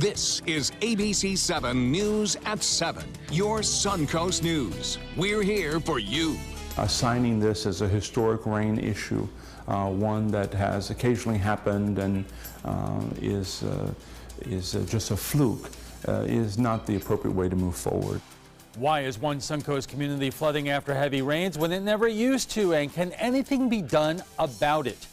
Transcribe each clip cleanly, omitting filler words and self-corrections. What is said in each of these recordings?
This is ABC7 News at 7, your Suncoast News. We're here for you. Assigning this as a historic rain issue, one that has occasionally happened and is just a fluke, is not the appropriate way to move forward. Why is one Suncoast community flooding after heavy rains when it never used to, and can anything be done about it?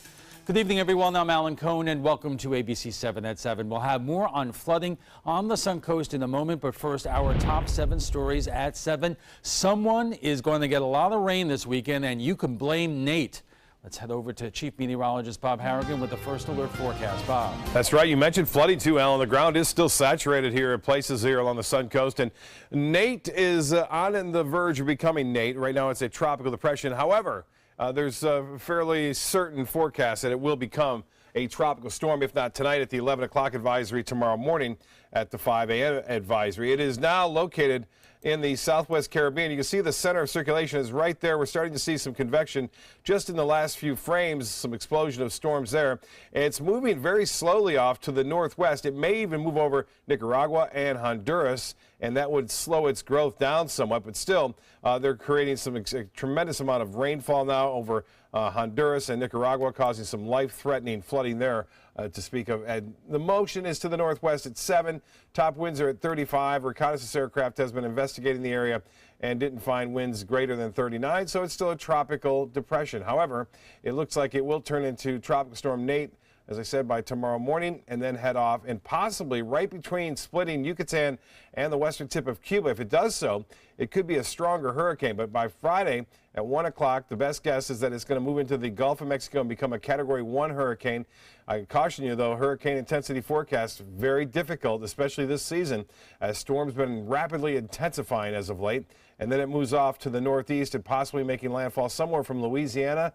Good evening, everyone. I'm Alan Cohn, and welcome to ABC 7 at 7. We'll have more on flooding on the Suncoast in a moment, but first, our top 7 stories at 7. Someone is going to get a lot of rain this weekend, and you can blame Nate. Let's head over to Chief Meteorologist Bob Harrigan with the first alert forecast. Bob. That's right. You mentioned flooding too, Alan. The ground is still saturated here at places here along the Suncoast, and Nate is on the verge of becoming Nate. Right now, it's a tropical depression. However, there's a fairly certain forecast that it will become a tropical storm, if not tonight at the 11 o'clock advisory, tomorrow morning at the 5 a.m. advisory. It is now located in the southwest Caribbean. You can see the center of circulation is right there. We're starting to see some convection just in the last few frames, some explosion of storms there. It's moving very slowly off to the northwest. It may even move over Nicaragua and Honduras, and that would slow its growth down somewhat. But still, they're creating some tremendous amount of rainfall now over Honduras and Nicaragua, causing some life-threatening flooding there to speak of. And the motion is to the northwest at 7. Top winds are at 35. Reconnaissance aircraft has been investigating the area and didn't find winds greater than 39, so it's still a tropical depression. However, it looks like it will turn into Tropical Storm Nate, as I said, by tomorrow morning, and then head off and possibly right between splitting Yucatan and the western tip of Cuba. If it does so, it could be a stronger hurricane. But by Friday at 1 o'clock, the best guess is that it's going to move into the Gulf of Mexico and become a Category 1 hurricane. I caution you, though, hurricane intensity forecast very difficult, especially this season, as storms been rapidly intensifying as of late. And then it moves off to the northeast and possibly making landfall somewhere from Louisiana,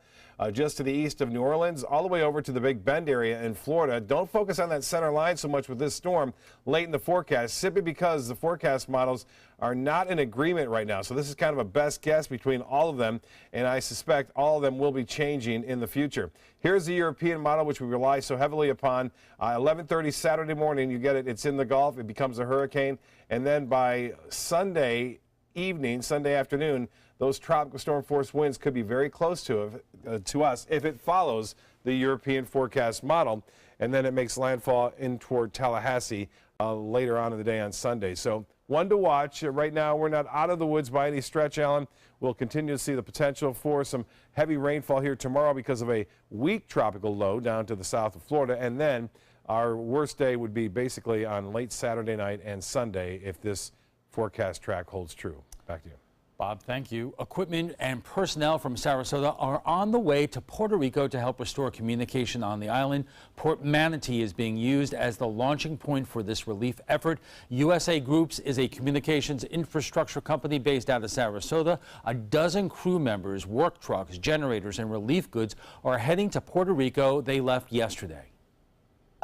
just to the east of New Orleans, all the way over to the Big Bend area in Florida. Don't focus on that center line so much with this storm late in the forecast, simply because the forecast models are not in agreement right now. So this is kind of a best guess between all of them, and I suspect all of them will be changing in the future. Here's the European model, which we rely so heavily upon. 11:30 Saturday morning, you get it. It's in the Gulf. It becomes a hurricane. And then by Sunday evening, Sunday afternoon, those tropical storm force winds could be very close to us if it follows the European forecast model, and then it makes landfall in toward Tallahassee later on in the day on Sunday. So one to watch. Right now, we're not out of the woods by any stretch, Alan. We'll continue to see the potential for some heavy rainfall here tomorrow because of a weak tropical low down to the south of Florida, and then our worst day would be basically on late Saturday night and Sunday if this forecast track holds true. Back to you. Bob, thank you. Equipment and personnel from Sarasota are on the way to Puerto Rico to help restore communication on the island. Port Manatee is being used as the launching point for this relief effort. USA Groups is a communications infrastructure company based out of Sarasota. A dozen crew members, work trucks, generators, and relief goods are heading to Puerto Rico. They left yesterday.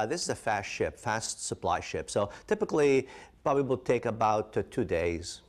This is a fast supply ship. So typically, probably will take about 2 days.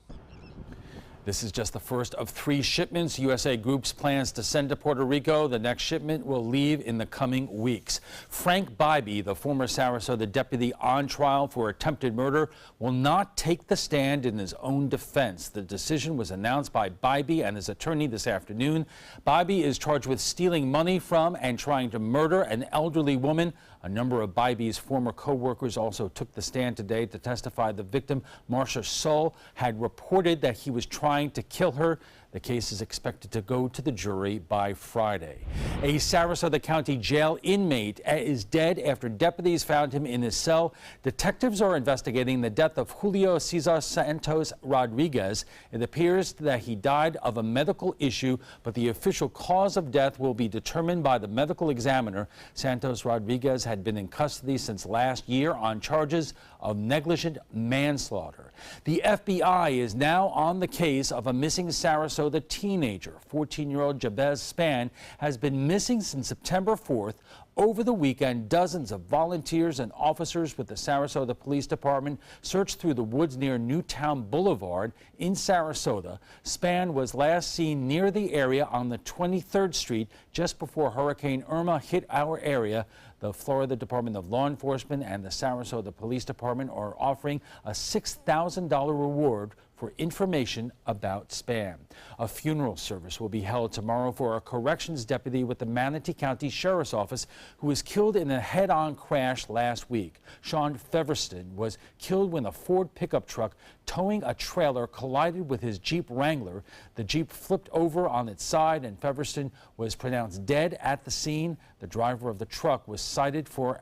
This is just the first of 3 shipments USA Groups plans to send to Puerto Rico. The next shipment will leave in the coming weeks. Frank Bybee, the former Sarasota deputy on trial for attempted murder, will not take the stand in his own defense. The decision was announced by Bybee and his attorney this afternoon. Bybee is charged with stealing money from and trying to murder an elderly woman. A number of Bybee's former co-workers also took the stand today to testify. The victim, Marcia Sull, had reported that he was trying to kill her. The case is expected to go to the jury by Friday. A Sarasota County jail inmate is dead after deputies found him in his cell. Detectives are investigating the death of Julio Cesar Santos Rodriguez. It appears that he died of a medical issue, but the official cause of death will be determined by the medical examiner. Santos Rodriguez had been in custody since last year on charges of negligent manslaughter. The FBI is now on the case of a missing Sarasota teenager. 14-year-old Jabez Spann has been missing since September 4th. Over the weekend, dozens of volunteers and officers with the Sarasota Police Department searched through the woods near Newtown Boulevard in Sarasota. Spann was last seen near the area on the 23rd Street just before Hurricane Irma hit our area. The Florida Department of Law Enforcement and the Sarasota Police Department are offering a $6,000 reward for information about spam. A funeral service will be held tomorrow for a corrections deputy with the Manatee County Sheriff's Office who was killed in a head-on crash last week. Sean Feverston was killed when a Ford pickup truck towing a trailer collided with his Jeep Wrangler. The Jeep flipped over on its side and Feverston was pronounced dead at the scene. The driver of the truck was cited for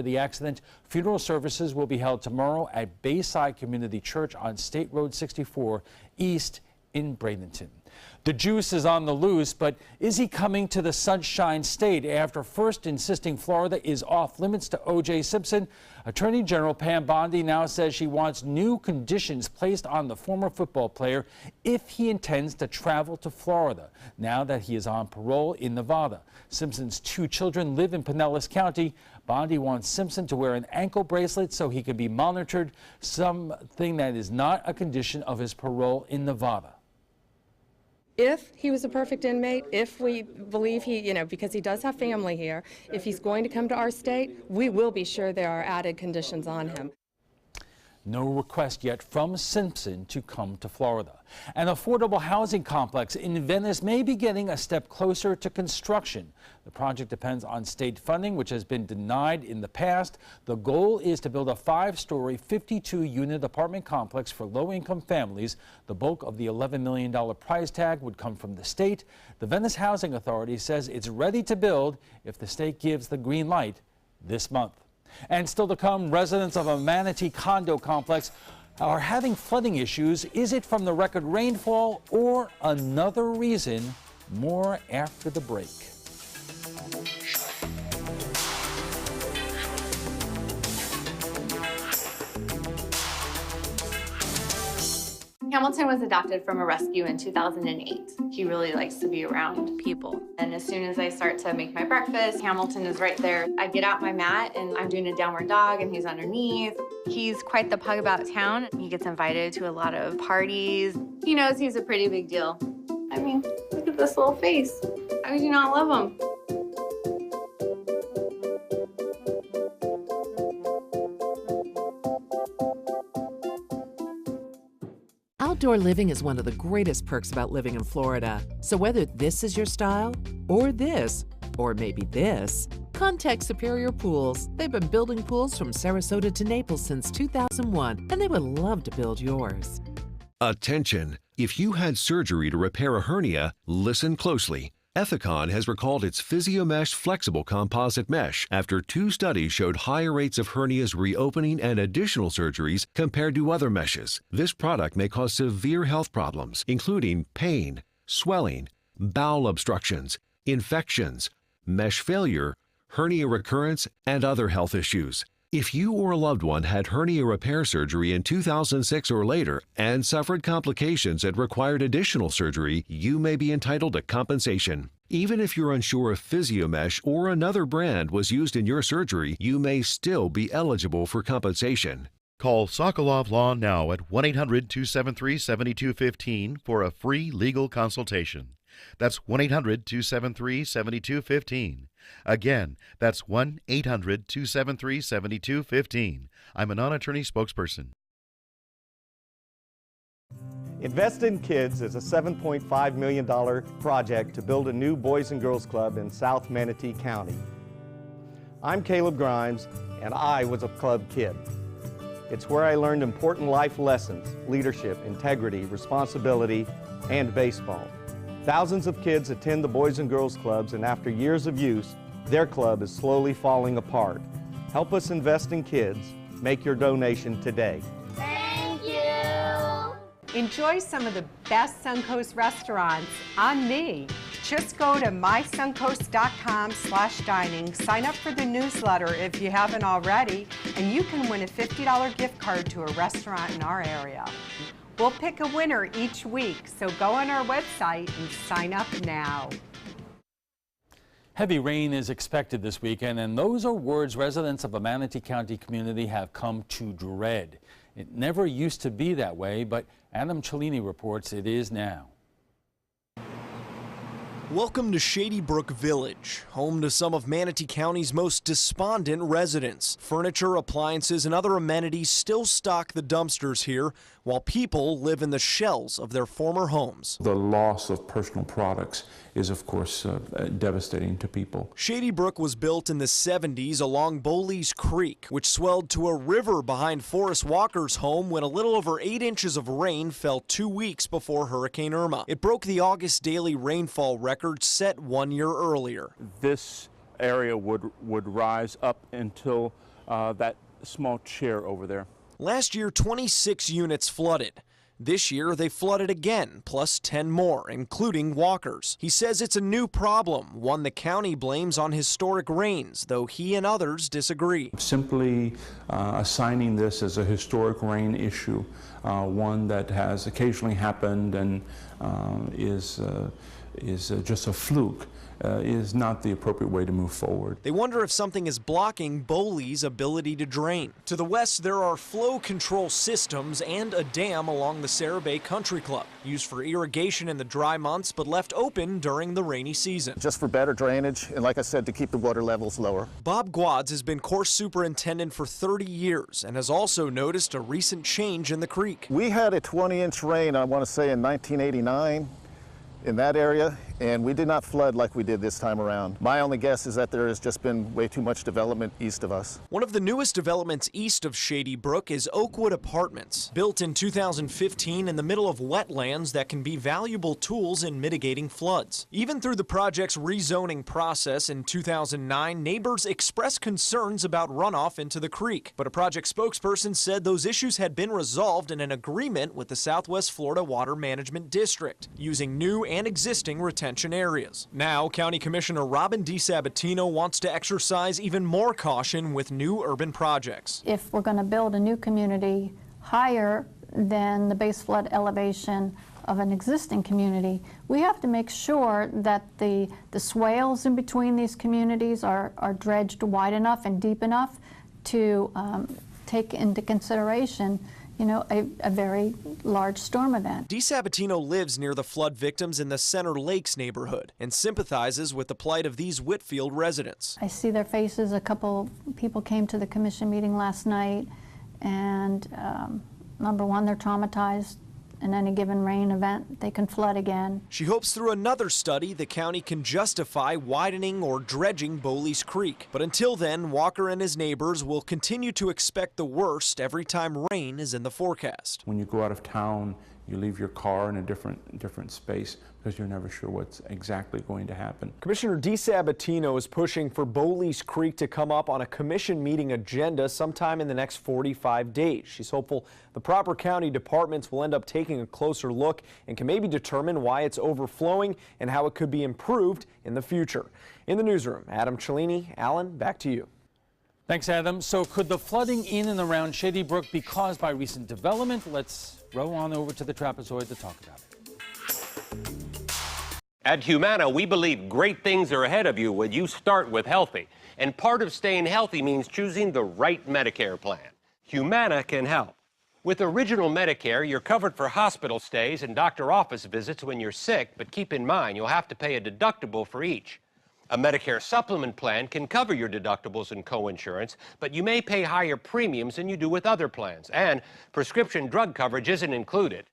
the accident. Funeral services will be held tomorrow at Bayside Community Church on State Road 64 East in Bradenton. The juice is on the loose, but is he coming to the Sunshine State after first insisting Florida is off limits to O.J. Simpson? Attorney General Pam Bondi now says she wants new conditions placed on the former football player if he intends to travel to Florida, now that he is on parole in Nevada. Simpson's 2 children live in Pinellas County. Bondi wants Simpson to wear an ankle bracelet so he can be monitored, something that is not a condition of his parole in Nevada. If he was a perfect inmate, if we believe he, because he does have family here, if he's going to come to our state, we will be sure there are added conditions on him. No request yet from Simpson to come to Florida. An affordable housing complex in Venice may be getting a step closer to construction. The project depends on state funding, which has been denied in the past. The goal is to build a 5-story, 52-unit apartment complex for low-income families. The bulk of the $11 million price tag would come from the state. The Venice Housing Authority says it's ready to build if the state gives the green light this month. And still to come, residents of a Manatee condo complex are having flooding issues. Is it from the record rainfall or another reason? More after the break. Hamilton was adopted from a rescue in 2008. He really likes to be around people. And as soon as I start to make my breakfast, Hamilton is right there. I get out my mat and I'm doing a downward dog and he's underneath. He's quite the pug about town. He gets invited to a lot of parties. He knows he's a pretty big deal. I mean, look at this little face. How could you not love him? Outdoor living is one of the greatest perks about living in Florida. So whether this is your style, or this, or maybe this, contact Superior Pools. They've been building pools from Sarasota to Naples since 2001, and they would love to build yours. Attention! If you had surgery to repair a hernia, listen closely. Ethicon has recalled its PhysioMesh flexible composite mesh after 2 studies showed higher rates of hernias reopening and additional surgeries compared to other meshes. This product may cause severe health problems, including pain, swelling, bowel obstructions, infections, mesh failure, hernia recurrence, and other health issues. If you or a loved one had hernia repair surgery in 2006 or later and suffered complications that required additional surgery, you may be entitled to compensation. Even if you're unsure if PhysioMesh or another brand was used in your surgery, you may still be eligible for compensation. Call Sokolov Law now at 1-800-273-7215 for a free legal consultation. That's 1-800-273-7215. Again, that's 1-800-273-7215. I'm a non-attorney spokesperson. Invest in Kids is a $7.5 million project to build a new Boys and Girls Club in South Manatee County. I'm Caleb Grimes, and I was a club kid. It's where I learned important life lessons, leadership, integrity, responsibility, and baseball. Thousands of kids attend the Boys and Girls Clubs, and after years of use, their club is slowly falling apart. Help us invest in kids. Make your donation today. Thank you! Enjoy some of the best Suncoast restaurants on me. Just go to mysuncoast.com/dining, sign up for the newsletter if you haven't already, and you can win a $50 gift card to a restaurant in our area. We'll pick a winner each week, so go on our website and sign up now. Heavy rain is expected this weekend, and those are words residents of a Manatee County community have come to dread. It never used to be that way, but Adam Cellini reports it is now. Welcome to Shady Brook Village, home to some of Manatee County's most despondent residents. Furniture, appliances, and other amenities still stock the dumpsters here, while people live in the shells of their former homes. The loss of personal products is, of course, devastating to people. Shady Brook was built in the 70s along Bowle's Creek, which swelled to a river behind Forrest Walker's home when a little over 8 inches of rain fell 2 weeks before Hurricane Irma. It broke the August daily rainfall record set 1 year earlier. This area would rise up until that small chair over there. Last year, 26 units flooded. This year, they flooded again, plus 10 more, including Walker's. He says it's a new problem, one the county blames on historic rains, though he and others disagree. Simply assigning this as a historic rain issue, one that has occasionally happened and is just a fluke, is not the appropriate way to move forward. They wonder if something is blocking Bowle's ability to drain. To the west, there are flow control systems and a dam along the Sarah Bay Country Club, used for irrigation in the dry months but left open during the rainy season. Just for better drainage and, like I said, to keep the water levels lower. Bob Gwads has been course superintendent for 30 years and has also noticed a recent change in the creek. We had a 20-inch rain, I want to say, in 1989. In that area, and we did not flood like we did this time around. My only guess is that there has just been way too much development east of us. One of the newest developments east of Shady Brook is Oakwood Apartments, built in 2015 in the middle of wetlands that can be valuable tools in mitigating floods. Even through the project's rezoning process in 2009, neighbors expressed concerns about runoff into the creek, but a project spokesperson said those issues had been resolved in an agreement with the Southwest Florida Water Management District, using new and existing retention areas. Now, County Commissioner Robin DiSabatino wants to exercise even more caution with new urban projects. If we're going to build a new community higher than the base flood elevation of an existing community, we have to make sure that the swales in between these communities are dredged wide enough and deep enough to take into consideration a very large storm event. DiSabatino lives near the flood victims in the Center Lakes neighborhood and sympathizes with the plight of these Whitfield residents. I see their faces. A couple people came to the commission meeting last night, and number one, they're traumatized. In any given rain event, they can flood again. She hopes through another study the county can justify widening or dredging Bowle's Creek. But until then, Walker and his neighbors will continue to expect the worst every time rain is in the forecast. When you go out of town, you leave your car in a different space because you're never sure what's exactly going to happen. Commissioner DiSabatino is pushing for Bowle's Creek to come up on a commission meeting agenda sometime in the next 45 days. She's hopeful the proper county departments will end up taking a closer look and can maybe determine why it's overflowing and how it could be improved in the future. In the newsroom, Adam Cellini. Alan, back to you. Thanks, Adam. So could the flooding in and around Shady Brook be caused by recent development? Let's row on over to the trapezoid to talk about it. At Humana, we believe great things are ahead of you when you start with healthy. And part of staying healthy means choosing the right Medicare plan. Humana can help. With Original Medicare, you're covered for hospital stays and doctor office visits when you're sick, but keep in mind you'll have to pay a deductible for each. A Medicare supplement plan can cover your deductibles and coinsurance, but you may pay higher premiums than you do with other plans, and prescription drug coverage isn't included.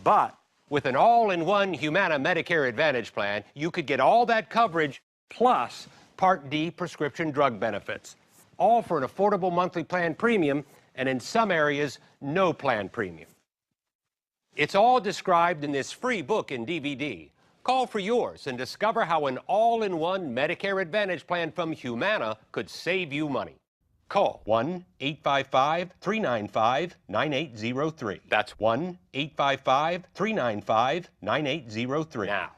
But with an all-in-one Humana Medicare Advantage plan, you could get all that coverage plus Part D prescription drug benefits, all for an affordable monthly plan premium, and in some areas, no plan premium. It's all described in this free book and DVD. Call for yours and discover how an all-in-one Medicare Advantage plan from Humana could save you money. Call 1-855-395-9803. That's 1-855-395-9803 now.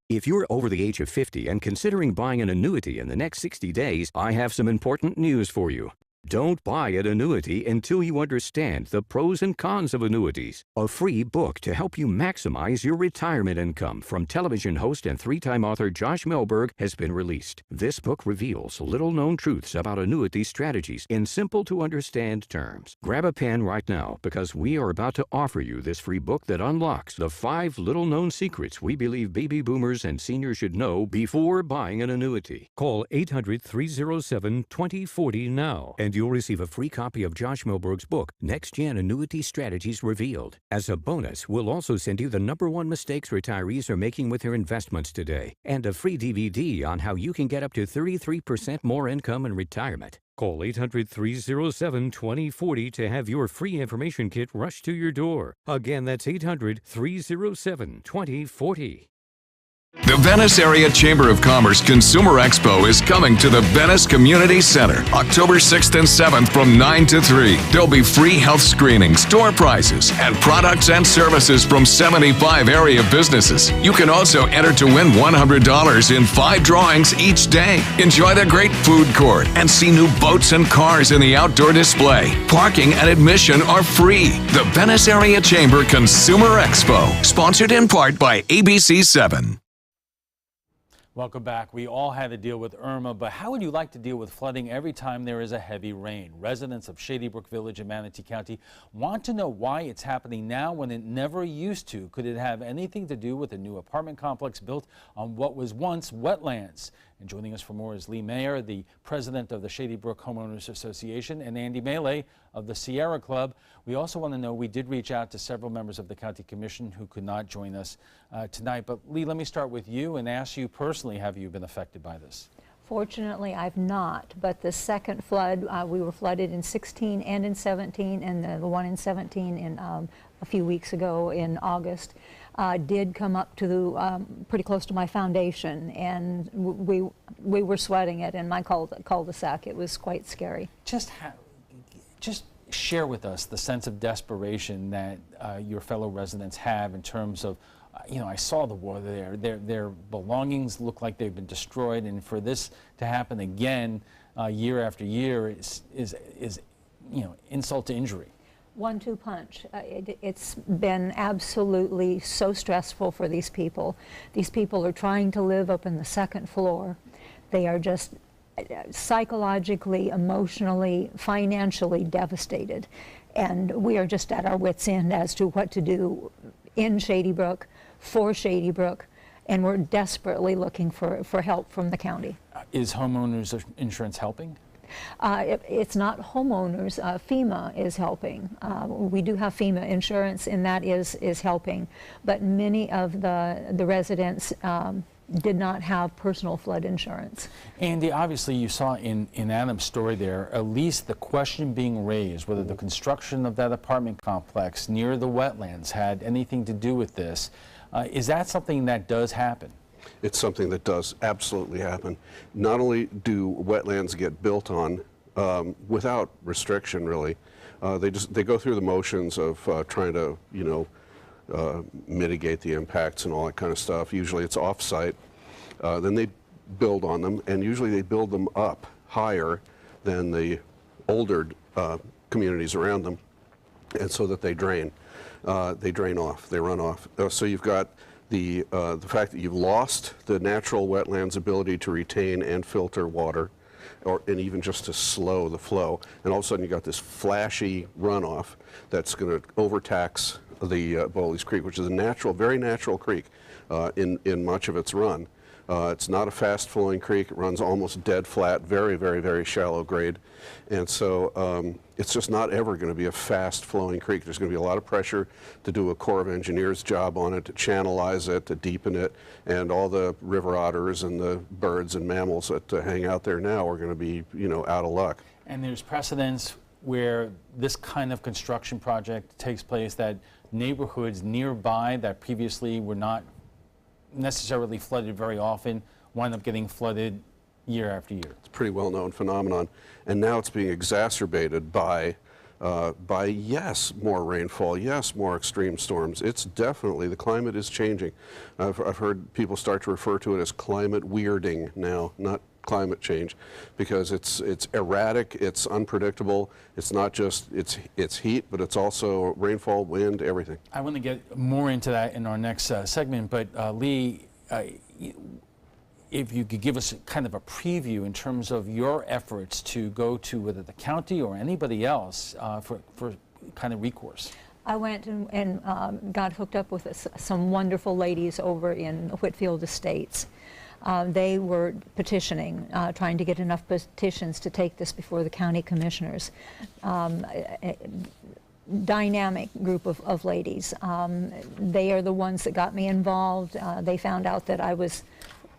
If you're over the age of 50 and considering buying an annuity in the next 60 days, I have some important news for you. Don't buy an annuity until you understand the pros and cons of annuities. A free book to help you maximize your retirement income from television host and three-time author Josh Melberg has been released. This book reveals little-known truths about annuity strategies in simple-to-understand terms. Grab a pen right now because we are about to offer you this free book that unlocks the 5 little-known secrets we believe baby boomers and seniors should know before buying an annuity. Call 800-307-2040 now, and you'll receive a free copy of Josh Melberg's book, Next Gen Annuity Strategies Revealed. As a bonus, we'll also send you the #1 mistakes retirees are making with their investments today, and a free DVD on how you can get up to 33% more income in retirement. Call 800-307-2040 to have your free information kit rushed to your door. Again, that's 800-307-2040. The Venice Area Chamber of Commerce Consumer Expo is coming to the Venice Community Center October 6th and 7th from 9 to 3. There'll be free health screenings, door prizes, and products and services from 75 area businesses. You can also enter to win $100 in 5 drawings each day. Enjoy the great food court and see new boats and cars in the outdoor display. Parking and admission are free. The Venice Area Chamber Consumer Expo, sponsored in part by ABC7. Welcome back. We all had to deal with Irma, but how would you like to deal with flooding every time there is a heavy rain? Residents of Shady Brook Village in Manatee County want to know why it's happening now when it never used to. Could it have anything to do with a new apartment complex built on what was once wetlands? And joining us for more is Lee Mayer, the president of the Shady Brook Homeowners Association, and Andy Melee of the Sierra Club. We also want to know, we did reach out to several members of the County Commission who could not join us tonight. But Lee, let me start with you and ask you personally, have you been affected by this? Fortunately, I've not, but the second flood, we were flooded in 16 and in 17, and the one in 17 in a few weeks ago in August. Did come up to pretty close to my foundation, and we were sweating it in my cul-de-sac. It was quite scary. Just share with us the sense of desperation that your fellow residents have in terms of, I saw the water there. Their belongings look like they've been destroyed, and for this to happen again year after year is insult to injury. 1-2 punch. It's been absolutely so stressful for these people. These people are trying to live up in the second floor. They are just psychologically, emotionally, financially devastated. And we are just at our wits' end as to what to do in Shady Brook, for Shady Brook, and we're desperately looking for help from the county. Is homeowners insurance helping? It's not homeowners. FEMA is helping. We do have FEMA insurance, and that is helping. But many of the residents did not have personal flood insurance. Andy, obviously you saw in Adam's story there, at least the question being raised whether the construction of that apartment complex near the wetlands had anything to do with this. Is that something that does happen? It's something that does absolutely happen. Not only do wetlands get built on without restriction, really, they go through the motions of trying to, mitigate the impacts and all that kind of stuff. Usually it's off-site. Then they build on them, and usually they build them up higher than the older communities around them, and so that they drain. They drain off. They run off. So you've got the fact that you've lost the natural wetlands' ability to retain and filter water, and even just to slow the flow, and all of a sudden you got this flashy runoff that's going to overtax the Bowley's Creek, which is a natural, very natural creek in much of its run. It's not a fast-flowing creek. It runs almost dead flat, very, very, very shallow grade, and so it's just not ever going to be a fast-flowing creek. There's going to be a lot of pressure to do a Corps of Engineers job on it, to channelize it, to deepen it, and all the river otters and the birds and mammals that hang out there now are going to be, out of luck. And there's precedents where this kind of construction project takes place, that neighborhoods nearby that previously were not necessarily flooded very often wind up getting flooded year after year. It's a pretty well-known phenomenon, and now it's being exacerbated by yes, more rainfall, yes, more extreme storms. It's definitely, the climate is changing. I've heard people start to refer to it as climate weirding now, not climate change, because it's erratic, it's unpredictable. It's not just it's heat, but it's also rainfall, wind, everything. I want to get more into that in our next segment, but Lee, if you could give us kind of a preview in terms of your efforts to go to whether the county or anybody else for kind of recourse. I went and got hooked up with some wonderful ladies over in Whitfield Estates. They were petitioning, trying to get enough petitions to take this before the county commissioners. Dynamic group of ladies. They are the ones that got me involved. They found out that I was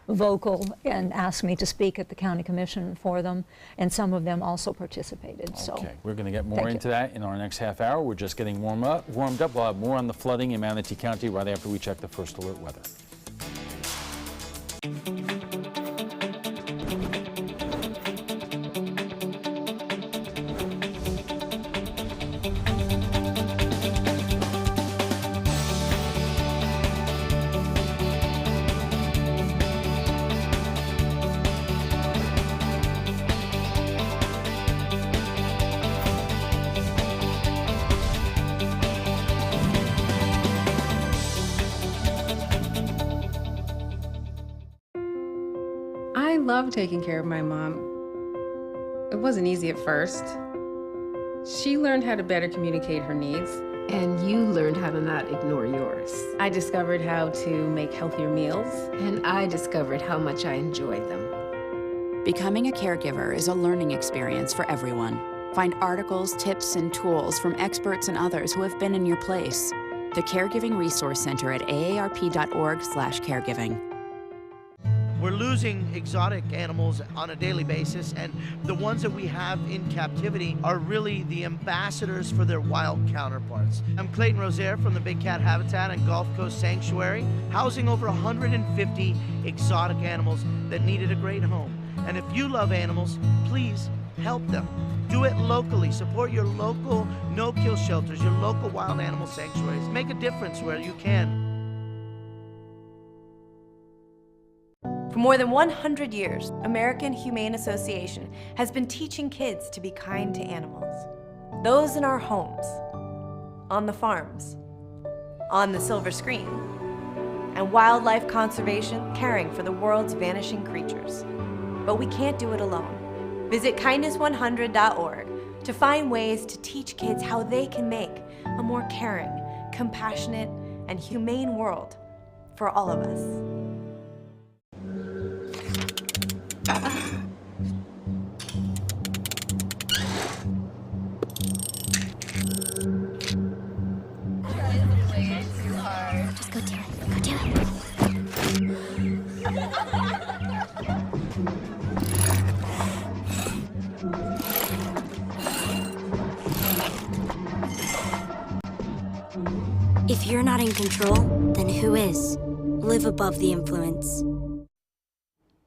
vocal and asked me to speak at the county commission for them, and some of them also participated. Okay, we're going to get more into that in our next half hour. We're just getting warmed up. We'll have more on the flooding in Manatee County right after we check the first alert weather. I love taking care of my mom. It wasn't easy at first. She learned how to better communicate her needs. And you learned how to not ignore yours. I discovered how to make healthier meals. And I discovered how much I enjoyed them. Becoming a caregiver is a learning experience for everyone. Find articles, tips, and tools from experts and others who have been in your place. The Caregiving Resource Center at aarp.org/caregiving. We're losing exotic animals on a daily basis, and the ones that we have in captivity are really the ambassadors for their wild counterparts. I'm Clayton Rozier from the Big Cat Habitat and Gulf Coast Sanctuary, housing over 150 exotic animals that needed a great home. And if you love animals, please help them. Do it locally. Support your local no-kill shelters, your local wild animal sanctuaries. Make a difference where you can. For more than 100 years, American Humane Association has been teaching kids to be kind to animals. Those in our homes, on the farms, on the silver screen, and wildlife conservation, caring for the world's vanishing creatures. But we can't do it alone. Visit kindness100.org to find ways to teach kids how they can make a more caring, compassionate, and humane world for all of us. Just go do it. Go do it. If you're not in control, then who is? Live above the influence.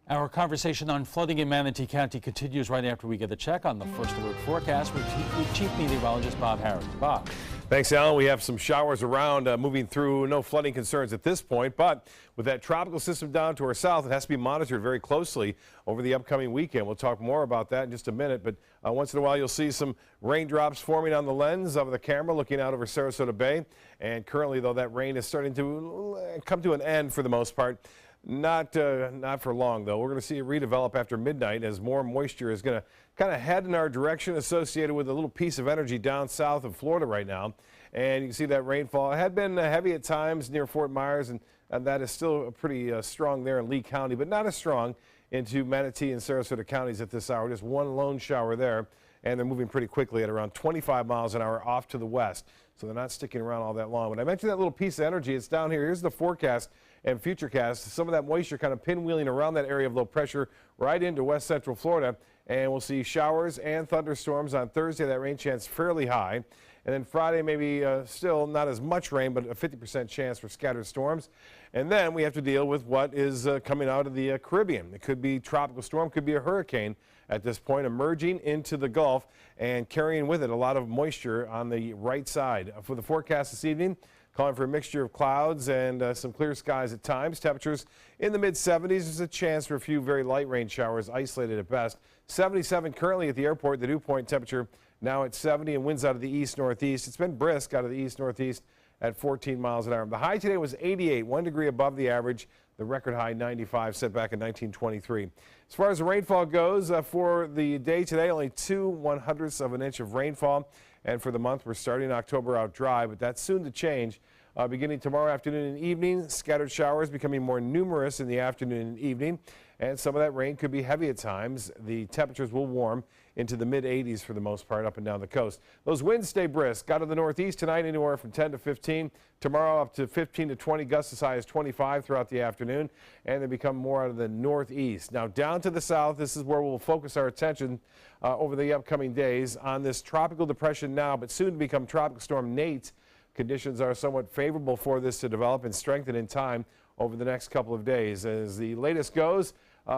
Our conversation on flooding in Manatee County continues right after we get a check on the first alert forecast with Chief Meteorologist Bob Harris. Bob. Thanks, Alan. We have some showers around moving through. No flooding concerns at this point, but with that tropical system down to our south, it has to be monitored very closely over the upcoming weekend. We'll talk more about that in just a minute, but once in a while you'll see some raindrops forming on the lens of the camera looking out over Sarasota Bay. And currently, though, that rain is starting to come to an end for the most part. Not for long, though. We're going to see it redevelop after midnight as more moisture is going to kind of head in our direction, associated with a little piece of energy down south of Florida right now. And you can see that rainfall had been heavy at times near Fort Myers, and that is still pretty strong there in Lee County, but not as strong into Manatee and Sarasota counties at this hour. Just one lone shower there, and they're moving pretty quickly at around 25 miles an hour off to the west. So they're not sticking around all that long. When I mentioned that little piece of energy, it's down here. Here's the forecast and futurecast. Some of that moisture kind of pinwheeling around that area of low pressure right into west central Florida. And we'll see showers and thunderstorms on Thursday. That rain chance fairly high. And then Friday, maybe still not as much rain, but a 50% chance for scattered storms. And then we have to deal with what is coming out of the Caribbean. It could be tropical storm, could be a hurricane at this point, emerging into the Gulf and carrying with it a lot of moisture on the right side. For the forecast this evening, calling for a mixture of clouds and some clear skies at times. Temperatures in the mid-70s. There's a chance for a few very light rain showers, isolated at best. 77 currently at the airport. The dew point temperature now at 70, and winds out of the east-northeast. It's been brisk out of the east-northeast at 14 miles an hour. The high today was 88, 1 degree above the average. The record high 95 set back in 1923. As far as the rainfall goes, for the day today, only 2/100ths of an inch of rainfall. And for the month, we're starting October out dry, but that's soon to change. Beginning tomorrow afternoon and evening, scattered showers becoming more numerous in the afternoon and evening. And some of that rain could be heavy at times. The temperatures will warm into the mid-80s for the most part up and down the coast. Those winds stay brisk. Out of the northeast tonight, anywhere from 10 to 15. Tomorrow up to 15 to 20, gusts as high as 25 throughout the afternoon. And they become more out of the northeast. Now down to the south, this is where we'll focus our attention over the upcoming days on this tropical depression now, but soon to become Tropical Storm Nate. Conditions are somewhat favorable for this to develop and strengthen in time over the next couple of days. As the latest goes,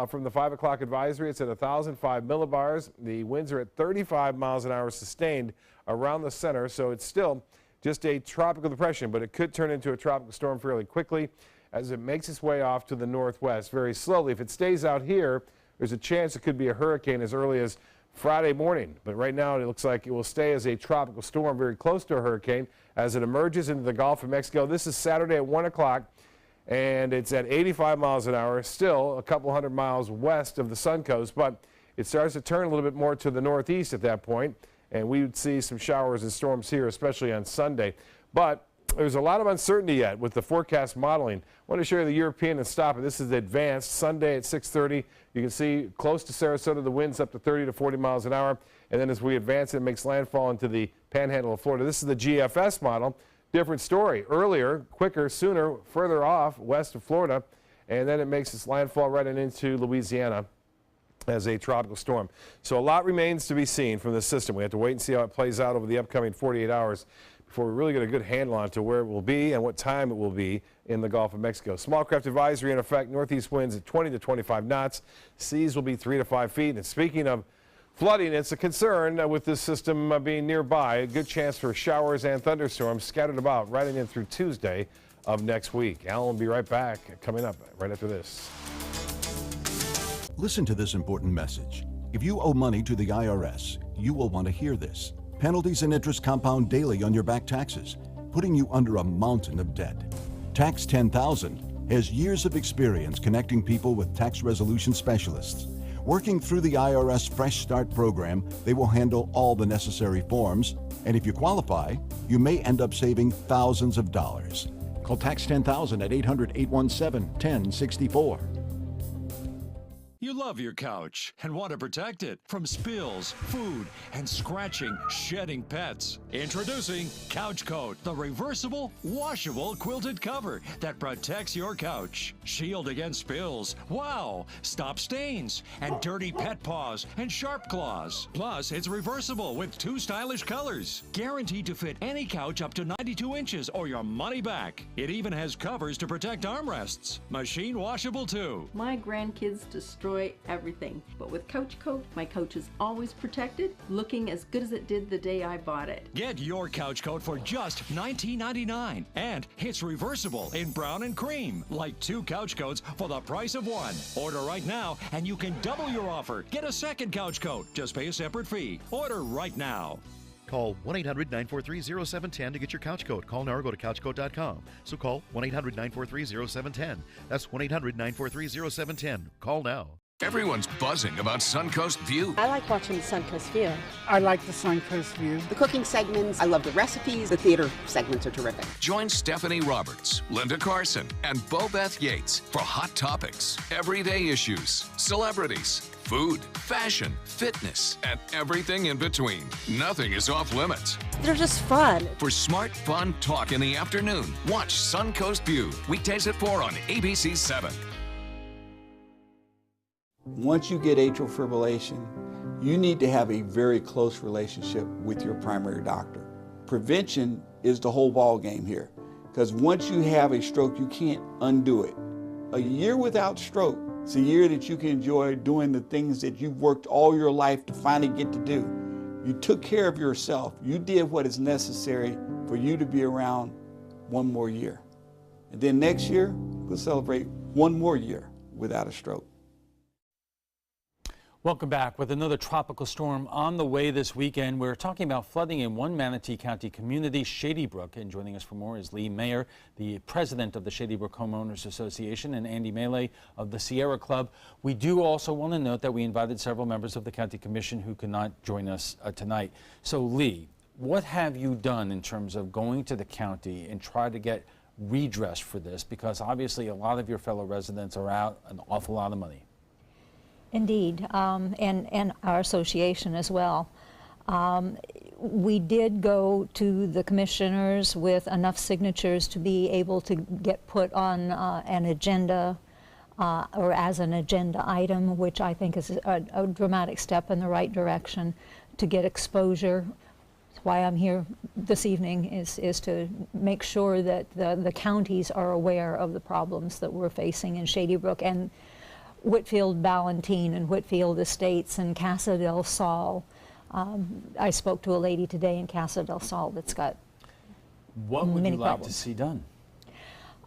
from the 5 o'clock advisory, it's at 1,005 millibars. The winds are at 35 miles an hour sustained around the center, so it's still just a tropical depression, but it could turn into a tropical storm fairly quickly as it makes its way off to the northwest very slowly. If it stays out here, there's a chance it could be a hurricane as early as Friday morning, but right now it looks like it will stay as a tropical storm very close to a hurricane as it emerges into the Gulf of Mexico. This is Saturday at 1 o'clock. And it's at 85 miles an hour, still a couple hundred miles west of the Suncoast, but it starts to turn a little bit more to the northeast at that point, and we would see some showers and storms here, especially on Sunday. But there's a lot of uncertainty yet with the forecast modeling. I want to show you the European and stop it. This is advanced Sunday at 6:30. You can see close to Sarasota, the winds up to 30 to 40 miles an hour, and then as we advance, it makes landfall into the panhandle of Florida. This is the GFS model. Different story. Earlier, quicker, sooner, further off, west of Florida, and then it makes its landfall right into Louisiana as a tropical storm. So a lot remains to be seen from this system. We have to wait and see how it plays out over the upcoming 48 hours before we really get a good handle on to where it will be and what time it will be in the Gulf of Mexico. Small craft advisory in effect. Northeast winds at 20 to 25 knots. Seas will be 3 to 5 feet. And speaking of flooding, it's a concern with this system being nearby. A good chance for showers and thunderstorms scattered about right in through Tuesday of next week. Alan will be right back coming up right after this. Listen to this important message. If you owe money to the IRS, you will want to hear this. Penalties and interest compound daily on your back taxes, putting you under a mountain of debt. Tax 10,000 has years of experience connecting people with tax resolution specialists. Working through the IRS Fresh Start program, they will handle all the necessary forms, and if you qualify, you may end up saving thousands of dollars. Call Tax 10,000 at 800-817-1064. You love your couch and want to protect it from spills, food, and scratching, shedding pets. Introducing Couch Coat, the reversible, washable quilted cover that protects your couch. Shield against spills, wow, stop stains, and dirty pet paws and sharp claws. Plus, it's reversible with 2 stylish colors. Guaranteed to fit any couch up to 92 inches or your money back. It even has covers to protect armrests. Machine washable too. My grandkids destroy everything, but with Couch Coat, my couch is always protected, looking as good as it did the day I bought it. Get your Couch Coat for just $19.99, and it's reversible in brown and cream, like 2 couch coats for the price of 1. Order right now, and you can double your offer. Get a second Couch Coat. Just pay a separate fee. Order right now. Call 1-800-943-0710 to get your couch coat. Call now or go to couchcoat.com. So call 1-800-943-0710. That's 1-800-943-0710. Call now. Everyone's buzzing about Suncoast View. I like watching the Suncoast View. I like the Suncoast View. The cooking segments, I love the recipes. The theater segments are terrific. Join Stephanie Roberts, Linda Carson, and Bobeth Yates for hot topics, everyday issues, celebrities, food, fashion, fitness, and everything in between. Nothing is off limits. They're just fun. For smart, fun talk in the afternoon, watch Suncoast View, weekdays at 4 on ABC7. Once you get atrial fibrillation, you need to have a very close relationship with your primary doctor. Prevention is the whole ball game here, because once you have a stroke, you can't undo it. A year without stroke, it's a year that you can enjoy doing the things that you've worked all your life to finally get to do. You took care of yourself. You did what is necessary for you to be around one more year. And then next year, we'll celebrate one more year without a stroke. Welcome back. With another tropical storm on the way this weekend, we're talking about flooding in one Manatee County community, Shady Brook. And joining us for more is Lee Mayer, the president of the Shady Brook Homeowners Association, and Andy Melee of the Sierra Club. We do also want to note that we invited several members of the county commission who could not join us tonight. So Lee, what have you done in terms of going to the county and try to get redress for this? Because obviously a lot of your fellow residents are out an awful lot of money. Indeed, and our association as well. We did go to the commissioners with enough signatures to be able to get put on an agenda or as an agenda item, which I think is a dramatic step in the right direction to get exposure. That's why I'm here this evening, is to make sure that the counties are aware of the problems that we're facing in Shady Brook and Whitfield, Ballantine, and Whitfield Estates, and Casa del Sol. I spoke to a lady today in Casa del Sol that's got What would many you like problems. to see done?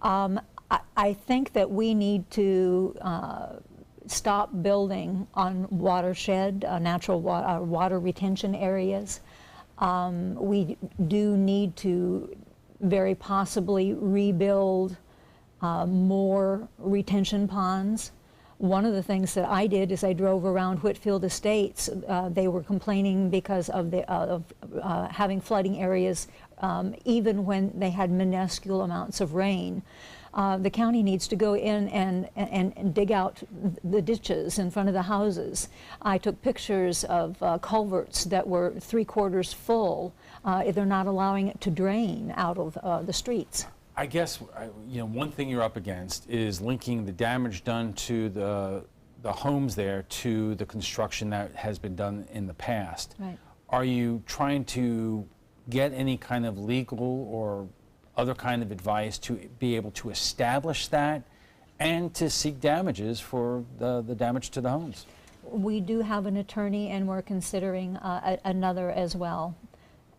I think that we need to stop building on watershed, natural water retention areas. We do need to very possibly rebuild more retention ponds. One of the things that I did is I drove around Whitfield Estates. They were complaining because of having flooding areas even when they had minuscule amounts of rain. The county needs to go in and dig out the ditches in front of the houses. I took pictures of culverts that were 3/4 full. They're not allowing it to drain out of the streets. I guess, one thing you're up against is linking the damage done to the homes there to the construction that has been done in the past. Right. Are you trying to get any kind of legal or other kind of advice to be able to establish that and to seek damages for the damage to the homes? We do have an attorney, and we're considering another as well.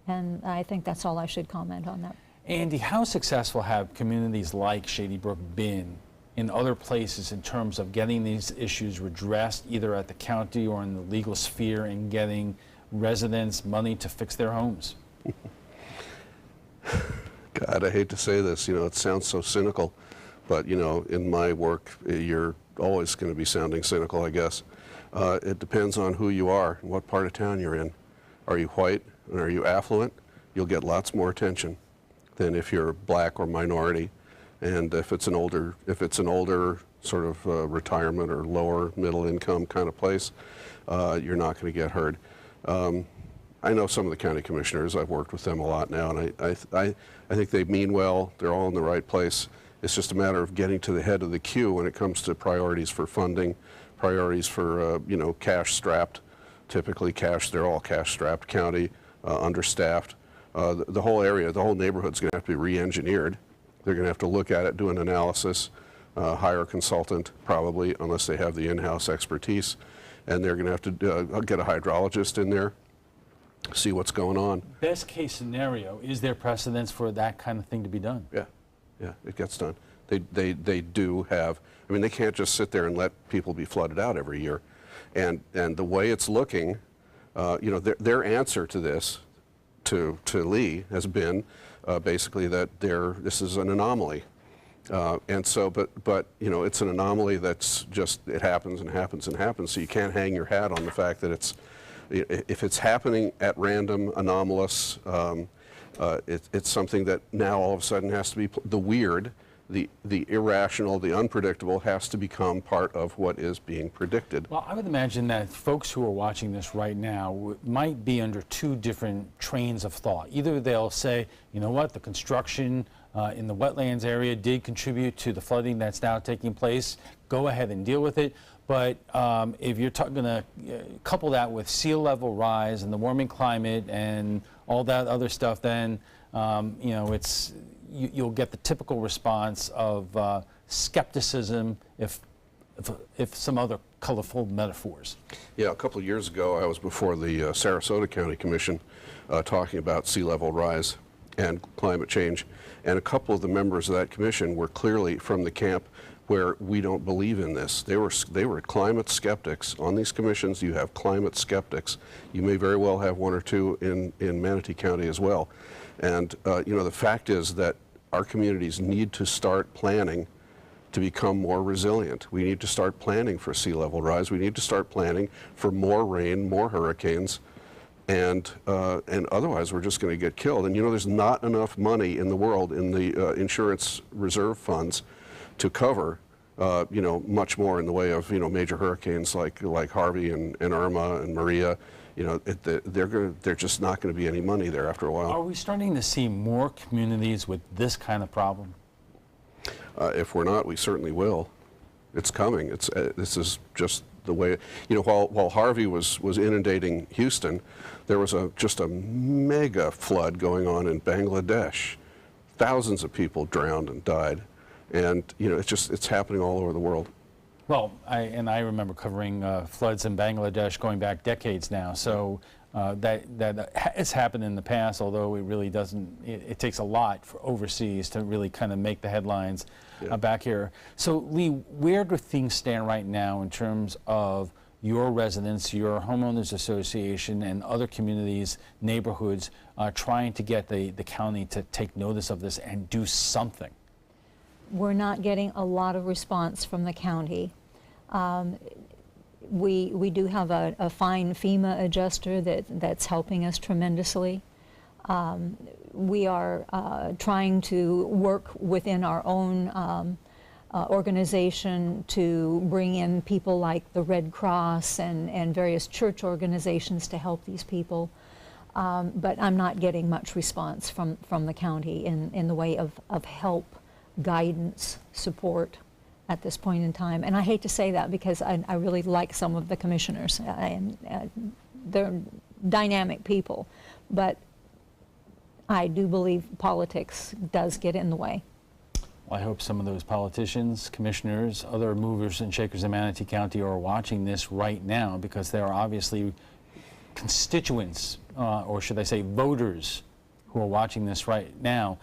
And I think that's all I should comment on that. Andy, how successful have communities like Shady Brook been in other places in terms of getting these issues redressed, either at the county or in the legal sphere, and getting residents money to fix their homes? God, I hate to say this, it sounds so cynical, but, in my work, you're always going to be sounding cynical, I guess. It depends on who you are and what part of town you're in. Are you white and are you affluent? You'll get lots more attention than if you're black or minority. And if it's an older sort of retirement or lower middle income kind of place, you're not going to get heard. I know some of the county commissioners. I've worked with them a lot now, and I think they mean well. They're all in the right place. It's just a matter of getting to the head of the queue when it comes to priorities for funding, priorities for cash-strapped. Typically they're all cash-strapped county, understaffed. The whole area, the whole neighborhood's going to have to be re-engineered. They're going to have to look at it, do an analysis, hire a consultant probably, unless they have the in-house expertise, and they're going to have to get a hydrologist in there, see what's going on. Best case scenario, is there precedence for that kind of thing to be done? Yeah, it gets done. They do have, they can't just sit there and let people be flooded out every year. And the way it's looking, their answer to this, to Lee, has been basically that this is an anomaly. And so, but it's an anomaly that's just, it happens and happens and happens. So you can't hang your hat on the fact that if it's happening at random, anomalous, it's something that now all of a sudden has to be, the weird, the irrational, the unpredictable has to become part of what is being predicted. Well, I would imagine that folks who are watching this right now might be under two different trains of thought. Either they'll say, you know what, the construction in the wetlands area did contribute to the flooding that's now taking place. Go ahead and deal with it. But if you're going to couple that with sea level rise and the warming climate and all that other stuff, then you'll get the typical response of skepticism, if some other colorful metaphors. Yeah, a couple of years ago, I was before the Sarasota County Commission talking about sea level rise, and climate change. And a couple of the members of that commission were clearly from the camp where we don't believe in this. They were climate skeptics. On these commissions, you have climate skeptics. You may very well have one or two in Manatee County as well. And you know, the fact is that our communities need to start planning to become more resilient. We need to start planning for sea level rise. We need to start planning for more rain, more hurricanes, and otherwise we're just going to get killed. And you know, there's not enough money in the world in the insurance reserve funds to cover you know, much more in the way of, you know, major hurricanes like Harvey and Irma and Maria. You know, they're just not going to be any money there after a while. Are we starting to see more communities with this kind of problem? If we're not, we certainly will. It's coming. This is just the way. You know, while Harvey was inundating Houston, there was just a mega flood going on in Bangladesh. Thousands of people drowned and died, and you know, it's happening all over the world. Well, I remember covering floods in Bangladesh going back decades now. So that has happened in the past, although it really doesn't. It takes a lot for overseas to really kind of make the headlines back here. So, Lee, where do things stand right now in terms of your residents, your homeowners association, and other communities, neighborhoods, trying to get the county to take notice of this and do something? We're not getting a lot of response from the county. We do have a fine FEMA adjuster that's helping us tremendously. We are trying to work within our own organization to bring in people like the Red Cross and various church organizations to help these people. But I'm not getting much response from the county in the way of help, guidance, support at this point in time. And I hate to say that because I really like some of the commissioners, and they're dynamic people, but I do believe politics does get in the way. Well, I hope some of those politicians, commissioners, other movers and shakers in Manatee County are watching this right now, because there are obviously constituents, or should I say voters, who are watching this right now.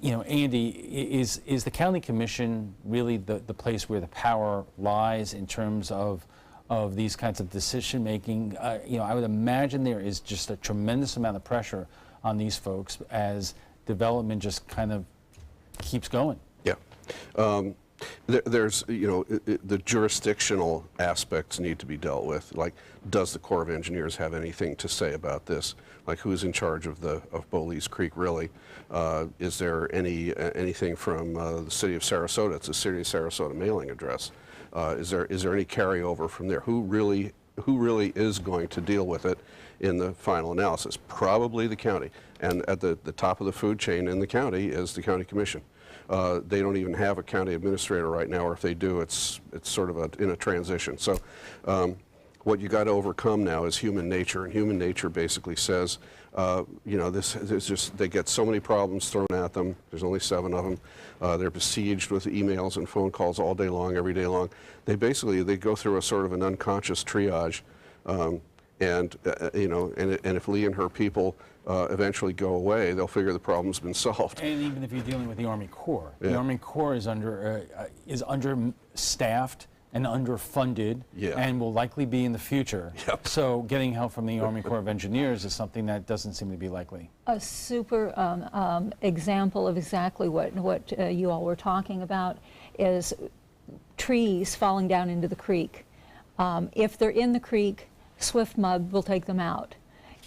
You know, Andy, is the county commission really the place where the power lies in terms of these kinds of decision making? You know, I would imagine there is just a tremendous amount of pressure on these folks as development just kind of keeps going. Yeah. There's, you know, the jurisdictional aspects need to be dealt with. Like, does the Corps of Engineers have anything to say about this? Like, who's in charge of Bowlees Creek, really? Is there anything from the city of Sarasota? It's a city of Sarasota mailing address. Is there any carryover from there? Who really is going to deal with it in the final analysis? Probably the county. And at the top of the food chain in the county is the county commission. They don't even have a county administrator right now, or if they do, it's sort of in a transition. So what you got to overcome now is human nature, and human nature basically says, you know, they get so many problems thrown at them. There's only 7 of them. They're besieged with emails and phone calls all day long, every day long. They go through a sort of an unconscious triage, and you know, and if Lee and her people eventually go away, they'll figure the problem's been solved. And even if you're dealing with the Army Corps, the Army Corps is understaffed and underfunded, and will likely be in the future. Yep. So getting help from the Army Corps of Engineers is something that doesn't seem to be likely. A super example of exactly what you all were talking about is trees falling down into the creek. If they're in the creek, swift mud will take them out.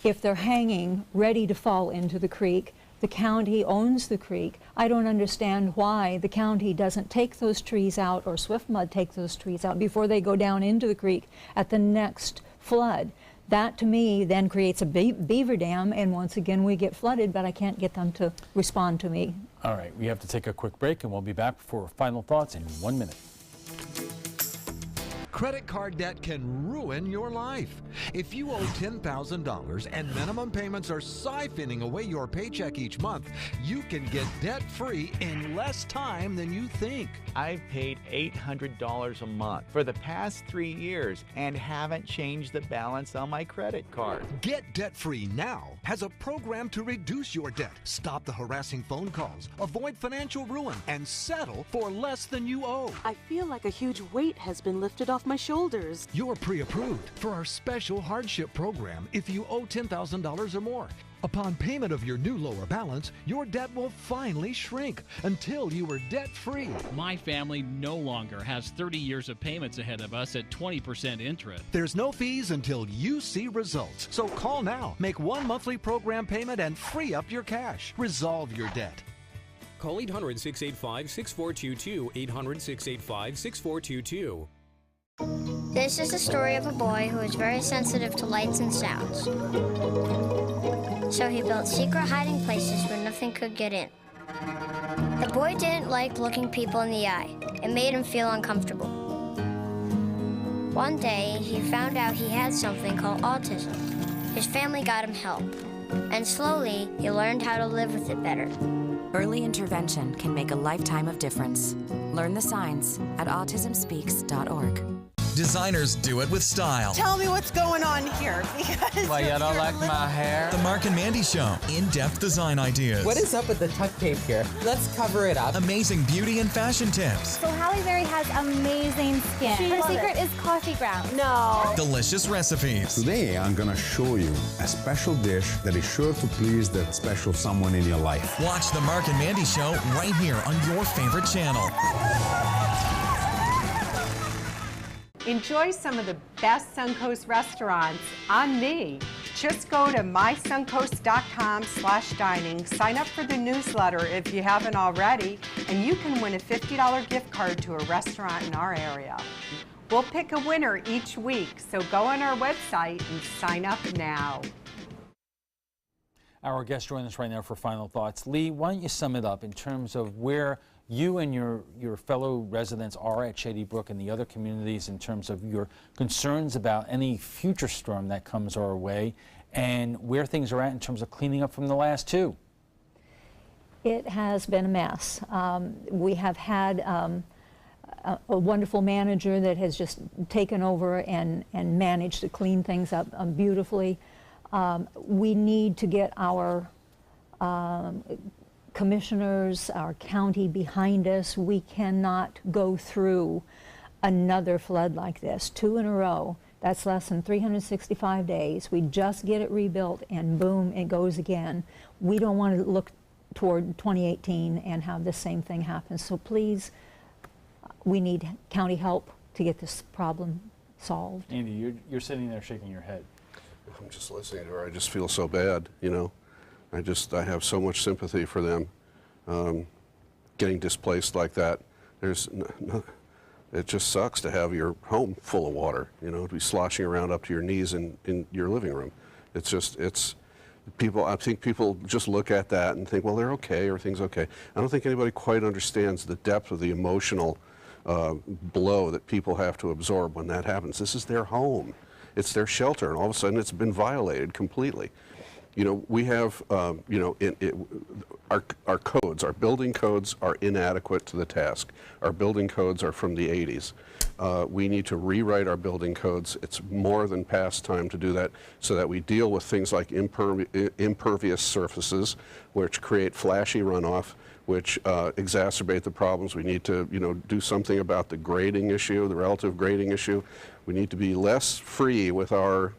If they're hanging, ready to fall into the creek, the county owns the creek. I don't understand why the county doesn't take those trees out, or swift mud take those trees out before they go down into the creek at the next flood. That, to me, then creates a beaver dam, and once again we get flooded, but I can't get them to respond to me. All right, we have to take a quick break, and we'll be back for final thoughts in 1 minute. Credit card debt can ruin your life. If you owe $10,000 and minimum payments are siphoning away your paycheck each month, you can get debt-free in less time than you think. I've paid $800 a month for the past 3 years and haven't changed the balance on my credit card. Get debt-free now has a program to reduce your debt, stop the harassing phone calls, avoid financial ruin, and settle for less than you owe. I feel like a huge weight has been lifted off my shoulders. You're pre-approved for our special hardship program if you owe $10,000 or more. Upon payment of your new lower balance, your debt will finally shrink until you are debt-free. My family no longer has 30 years of payments ahead of us at 20% interest. There's no fees until you see results. So call now, make one monthly program payment, and free up your cash. Resolve your debt. Call 800-685-6422, 800-685-6422. This is the story of a boy who is very sensitive to lights and sounds. So he built secret hiding places where nothing could get in. The boy didn't like looking people in the eye. It made him feel uncomfortable. One day, he found out he had something called autism. His family got him help, and slowly, he learned how to live with it better. Early intervention can make a lifetime of difference. Learn the signs at autismspeaks.org. Designers do it with style. Tell me what's going on here. Why, you don't like my hair? The Mark and Mandy Show. In-depth design ideas. What is up with the tuck tape here? Let's cover it up. Amazing beauty and fashion tips. So Halle Berry has amazing skin. Her secret is coffee grounds. No. Delicious recipes. Today, I'm going to show you a special dish that is sure to please that special someone in your life. Watch the Mark and Mandy Show right here on your favorite channel. Enjoy some of the best Suncoast restaurants on me. Just go to mysuncoast.com/dining, sign up for the newsletter if you haven't already, and you can win a $50 gift card to a restaurant in our area. We'll pick a winner each week, so go on our website and sign up now. Our guest joining us right now for final thoughts. Lee, why don't you sum it up in terms of where you and your fellow residents are at Shady Brook and the other communities in terms of your concerns about any future storm that comes our way, and where things are at in terms of cleaning up from the last two? It has been a mess. We have had a wonderful manager that has just taken over and managed to clean things up beautifully. We need to get our commissioners, our county behind us. We cannot go through another flood like this, 2 in a row. That's less than 365 days. We just get it rebuilt and boom, it goes again. We don't want to look toward 2018 and have the same thing happen. So please, we need county help to get this problem solved. Andy, you're sitting there shaking your head. I'm just listening to her. I just feel so bad, you know. I have so much sympathy for them getting displaced like that. It just sucks to have your home full of water, you know, to be sloshing around up to your knees in your living room. I think people just look at that and think, well, they're okay, everything's okay. I don't think anybody quite understands the depth of the emotional blow that people have to absorb when that happens. This is their home. It's their shelter, and all of a sudden it's been violated completely. You know, we have, you know, our codes, our building codes are inadequate to the task. Our building codes are from the 80s. We need to rewrite our building codes. It's more than past time to do that so that we deal with things like impervious surfaces, which create flashy runoff, which exacerbate the problems. We need to, you know, do something about the grading issue, the relative grading issue. We need to be less free with our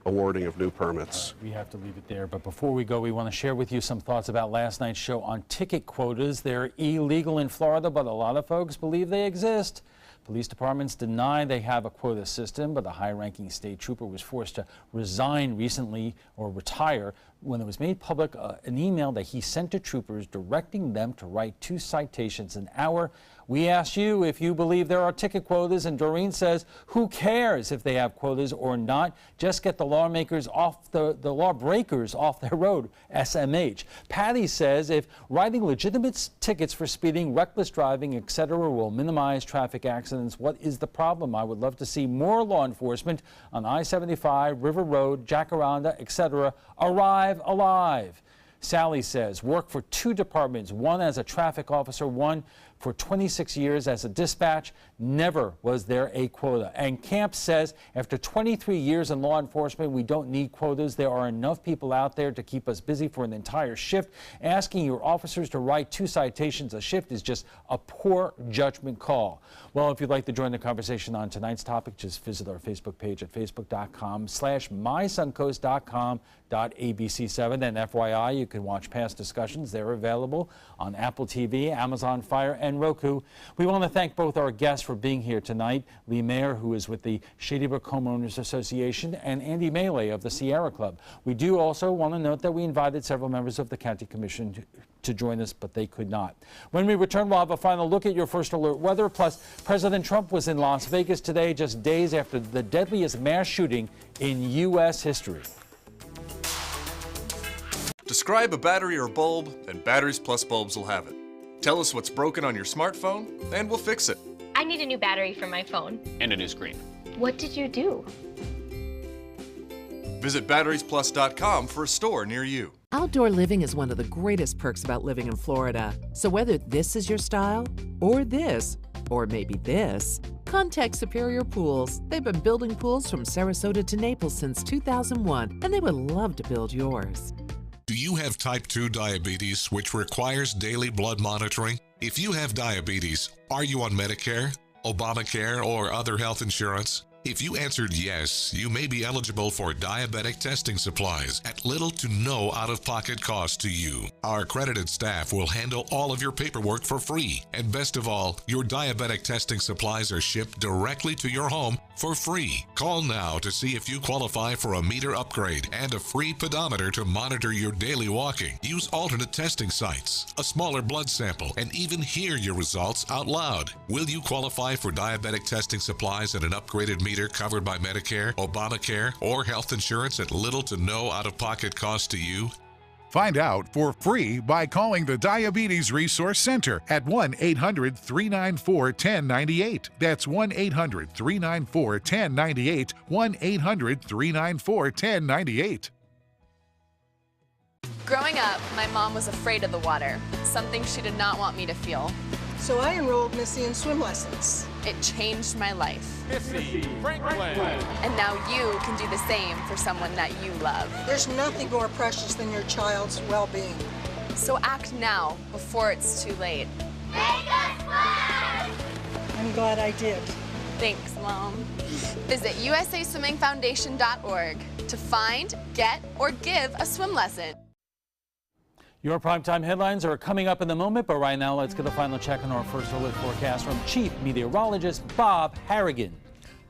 awarding of new permits. We have to leave it there, but before we go, we want to share with you some thoughts about last night's show on ticket quotas. They're illegal in Florida, but a lot of folks believe they exist. Police departments deny they have a quota system, but the high-ranking state trooper was forced to resign recently, or retire when it was made public an email that he sent to troopers directing them to write 2 citations an hour. We asked you if you believe there are ticket quotas, and Doreen says, who cares if they have quotas or not? Just get the lawmakers off the lawbreakers off their road, SMH. Patty says if writing legitimate tickets for speeding, reckless driving, etc. will minimize traffic accidents, what is the problem? I would love to see more law enforcement on I-75, River Road, Jacaranda, etc. arrive alive. Sally says, work for 2 departments, one as a traffic officer, one for 26 years as a dispatch. Never was there a quota. And Camp says, after 23 years in law enforcement, we don't need quotas. There are enough people out there to keep us busy for an entire shift. Asking your officers to write 2 citations a shift is just a poor judgment call. Well, if you'd like to join the conversation on tonight's topic, just visit our Facebook page at facebook.com/mysuncoast.com.abc7. And FYI, you can watch past discussions. They're available on Apple TV, Amazon Fire, and Roku. We want to thank both our guests for being here tonight. Lee Mayer, who is with the Shady Brook Homeowners Association, and Andy Melee of the Sierra Club. We do also want to note that we invited several members of the County Commission to join us, but they could not. When we return, we'll have a final look at your first alert weather. Plus, President Trump was in Las Vegas today, just days after the deadliest mass shooting in U.S. history. Describe a battery or bulb, and Batteries Plus bulbs will have it. Tell us what's broken on your smartphone, and we'll fix it. I need a new battery for my phone. And a new screen. What did you do? Visit batteriesplus.com for a store near you. Outdoor living is one of the greatest perks about living in Florida. So whether this is your style, or this, or maybe this, contact Superior Pools. They've been building pools from Sarasota to Naples since 2001, and they would love to build yours. Do you have type 2 diabetes, which requires daily blood monitoring? If you have diabetes, are you on Medicare, Obamacare, or other health insurance? If you answered yes, you may be eligible for diabetic testing supplies at little to no out-of-pocket cost to you. Our accredited staff will handle all of your paperwork for free. And best of all, your diabetic testing supplies are shipped directly to your home for free. Call now to see if you qualify for a meter upgrade and a free pedometer to monitor your daily walking. Use alternate testing sites, a smaller blood sample, and even hear your results out loud. Will you qualify for diabetic testing supplies and an upgraded meter covered by Medicare, Obamacare, or health insurance at little to no out-of-pocket cost to you? Find out for free by calling the Diabetes Resource Center at 1-800-394-1098. That's 1-800-394-1098, 1-800-394-1098. Growing up, my mom was afraid of the water, something she did not want me to feel. So I enrolled Missy in swim lessons. It changed my life. Missy Franklin. And now you can do the same for someone that you love. There's nothing more precious than your child's well-being. So act now before it's too late. Make us swim! I'm glad I did. Thanks, Mom. Visit usaswimmingfoundation.org to find, get, or give a swim lesson. Your primetime headlines are coming up in a moment, but right now let's get a final check on our first alert forecast from Chief Meteorologist Bob Harrigan.